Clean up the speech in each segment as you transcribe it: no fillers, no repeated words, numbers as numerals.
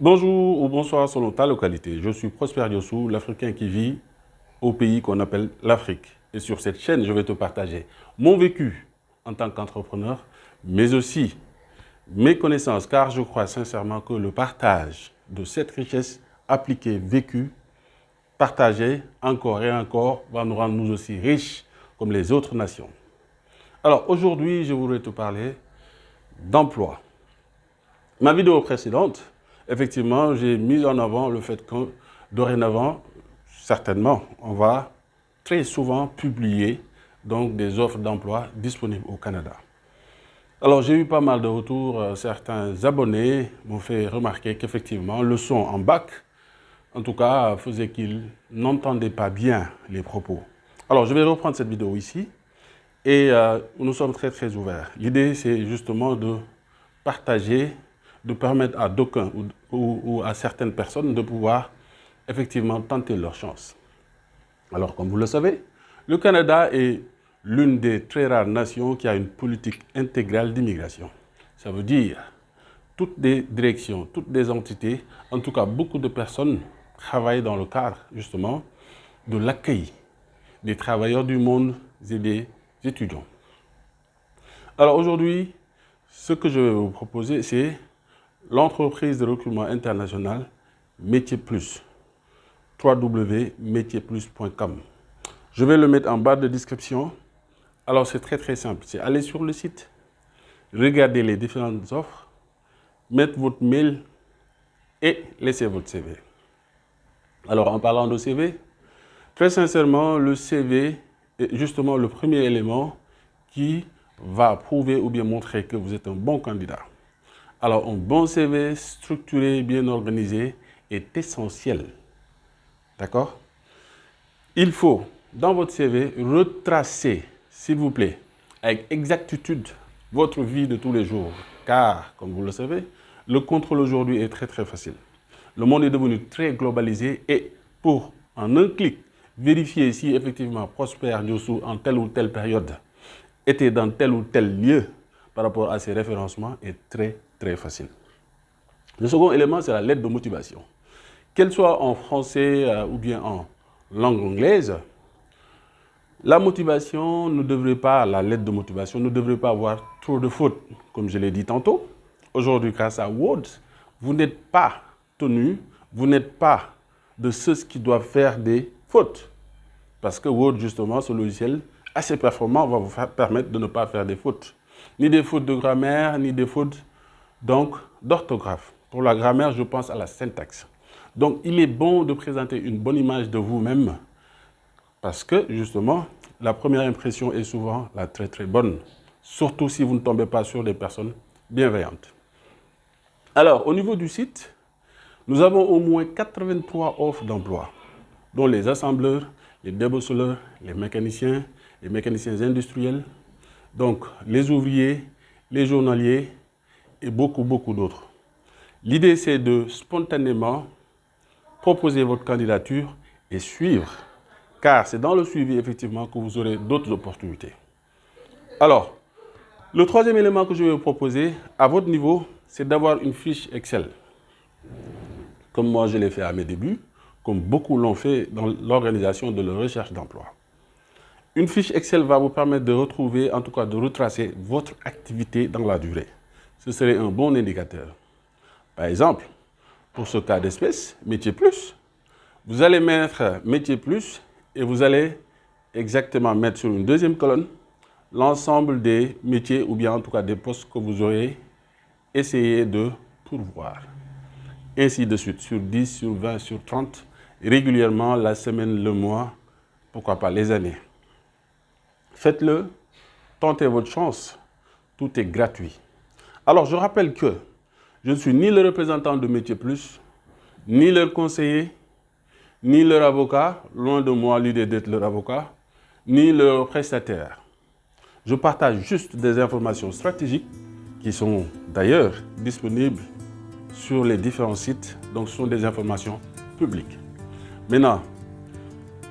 Bonjour ou bonsoir selon ta localité. Je suis Prosper Diossou, l'Africain qui vit au pays qu'on appelle l'Afrique. Et sur cette chaîne, je vais te partager mon vécu en tant qu'entrepreneur, mais aussi mes connaissances, car je crois sincèrement que le partage de cette richesse appliquée, vécue, partagée encore et encore, va nous rendre nous aussi riches comme les autres nations. Alors aujourd'hui, je voudrais te parler d'emploi. Ma vidéo précédente, effectivement, j'ai mis en avant le fait que dorénavant, certainement, on va très souvent publier donc, des offres d'emploi disponibles au Canada. Alors, j'ai eu pas mal de retours. Certains abonnés m'ont fait remarquer qu'effectivement, le son en bac, en tout cas, faisait qu'ils n'entendaient pas bien les propos. Alors, je vais reprendre cette vidéo ici et nous sommes très ouverts. L'idée, c'est justement de partager, de permettre à d'aucuns ou à certaines personnes de pouvoir effectivement tenter leur chance. Alors, comme vous le savez, le Canada est l'une des très rares nations qui a une politique intégrale d'immigration. Ça veut dire toutes les directions, toutes les entités, en tout cas beaucoup de personnes travaillent dans le cadre justement de l'accueil des travailleurs du monde et des étudiants. Alors aujourd'hui, ce que je vais vous proposer, c'est l'entreprise de recrutement international Métier Plus, www.métierplus.com. Je vais le mettre en barre de description. Alors c'est très simple, c'est aller sur le site, regarder les différentes offres, mettre votre mail et laisser votre CV. Alors en parlant de CV, très sincèrement, le CV est justement le premier élément qui va prouver ou bien montrer que vous êtes un bon candidat. Alors, un bon CV structuré, bien organisé est essentiel. D'accord? Il faut, dans votre CV, retracer, s'il vous plaît, avec exactitude, votre vie de tous les jours. Car, comme vous le savez, le contrôle aujourd'hui est très facile. Le monde est devenu très globalisé et pour, en un clic, vérifier si effectivement Prosper Diossou, en telle ou telle période, était dans tel ou tel lieu par rapport à ses référencements est très facile. Le second élément, c'est la lettre de motivation. Qu'elle soit en français ou bien en langue anglaise, la motivation ne devrait pas, la lettre de motivation ne devrait pas avoir trop de fautes, comme je l'ai dit tantôt. Aujourd'hui, grâce à Word, vous n'êtes pas tenu, vous n'êtes pas de ceux qui doivent faire des fautes. Parce que Word, justement, ce logiciel assez performant va vous permettre de ne pas faire des fautes. Ni des fautes de grammaire, ni des fautes d'orthographe. Pour la grammaire, je pense à la syntaxe. Donc, il est bon de présenter une bonne image de vous-même parce que, justement, la première impression est souvent la très bonne. Surtout si vous ne tombez pas sur des personnes bienveillantes. Alors, au niveau du site, nous avons au moins 83 offres d'emploi, dont les assembleurs, les débosseleurs, les mécaniciens industriels, donc les ouvriers, les journaliers et beaucoup d'autres. L'idée, c'est de spontanément proposer votre candidature et suivre, car c'est dans le suivi, effectivement, que vous aurez d'autres opportunités. Alors, le troisième élément que je vais vous proposer, à votre niveau, c'est d'avoir une fiche Excel. Comme moi, je l'ai fait à mes débuts, comme beaucoup l'ont fait dans l'organisation de la recherche d'emploi. Une fiche Excel va vous permettre de retrouver, en tout cas de retracer votre activité dans la durée. Ce serait un bon indicateur. Par exemple, pour ce cas d'espèce, Métier Plus, vous allez mettre Métier Plus et vous allez exactement mettre sur une deuxième colonne l'ensemble des métiers ou bien en tout cas des postes que vous aurez essayé de pourvoir. Ainsi de suite, sur 10, sur 20, sur 30, régulièrement, la semaine, le mois, pourquoi pas les années. Faites-le, tentez votre chance, tout est gratuit. Alors, je rappelle que je ne suis ni le représentant de Métier Plus, ni leur conseiller, ni leur avocat, loin de moi l'idée d'être leur avocat, ni leur prestataire. Je partage juste des informations stratégiques qui sont d'ailleurs disponibles sur les différents sites, donc ce sont des informations publiques. Maintenant,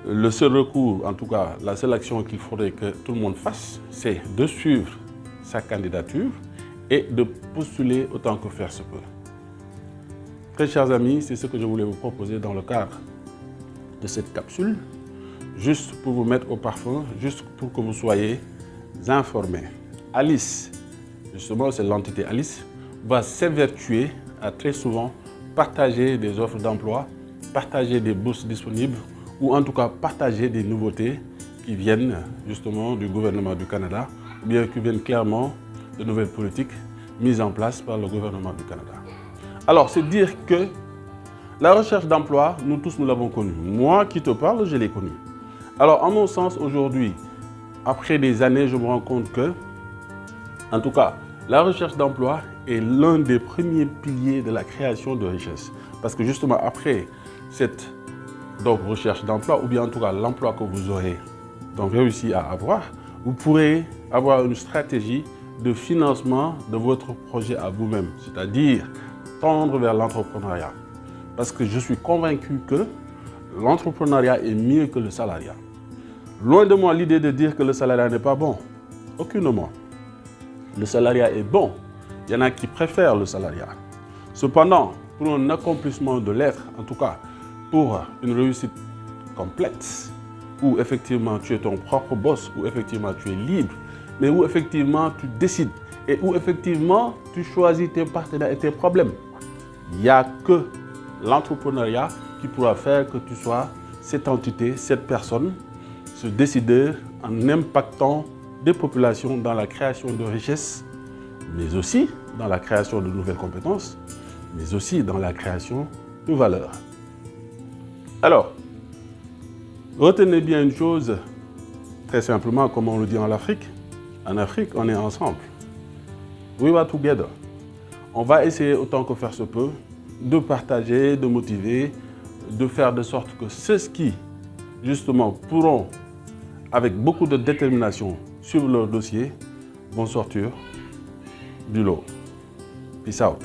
le seul recours, en tout cas, la seule action qu'il faudrait que tout le monde fasse, c'est de suivre sa candidature et de postuler autant que faire se peut. Très chers amis, c'est ce que je voulais vous proposer dans le cadre de cette capsule, juste pour vous mettre au parfum, juste pour que vous soyez informés. Alice, justement c'est l'entité Alice, va s'évertuer à très souvent partager des offres d'emploi, partager des bourses disponibles ou en tout cas partager des nouveautés qui viennent justement du gouvernement du Canada ou bien qui viennent clairement de nouvelles politiques mises en place par le gouvernement du Canada. Alors, c'est dire que la recherche d'emploi, nous tous nous l'avons connue. Moi qui te parle, je l'ai connue. Alors, en mon sens, aujourd'hui, après des années, je me rends compte que, en tout cas, la recherche d'emploi est l'un des premiers piliers de la création de richesse. Parce que justement, après cette recherche d'emploi, ou bien en tout cas l'emploi que vous aurez réussi à avoir, vous pourrez avoir une stratégie de financement de votre projet à vous-même, c'est-à-dire tendre vers l'entrepreneuriat. Parce que je suis convaincu que l'entrepreneuriat est mieux que le salariat. Loin de moi l'idée de dire que le salariat n'est pas bon. Aucunement. Le salariat est bon. Il y en a qui préfèrent le salariat. Cependant, pour un accomplissement de l'être, en tout cas pour une réussite complète, où effectivement tu es ton propre boss, où effectivement tu es libre, mais où effectivement tu décides et où effectivement tu choisis tes partenaires et tes problèmes. Il n'y a que l'entrepreneuriat qui pourra faire que tu sois cette entité, cette personne, ce décideur en impactant des populations dans la création de richesses, mais aussi dans la création de nouvelles compétences, mais aussi dans la création de valeur. Alors, retenez bien une chose, très simplement, comme on le dit en Afrique. En Afrique, on est ensemble. We are together. On va essayer autant que faire se peut de partager, de motiver, de faire de sorte que ceux qui, justement, pourront, avec beaucoup de détermination, suivre leur dossier, vont sortir du lot. Peace out.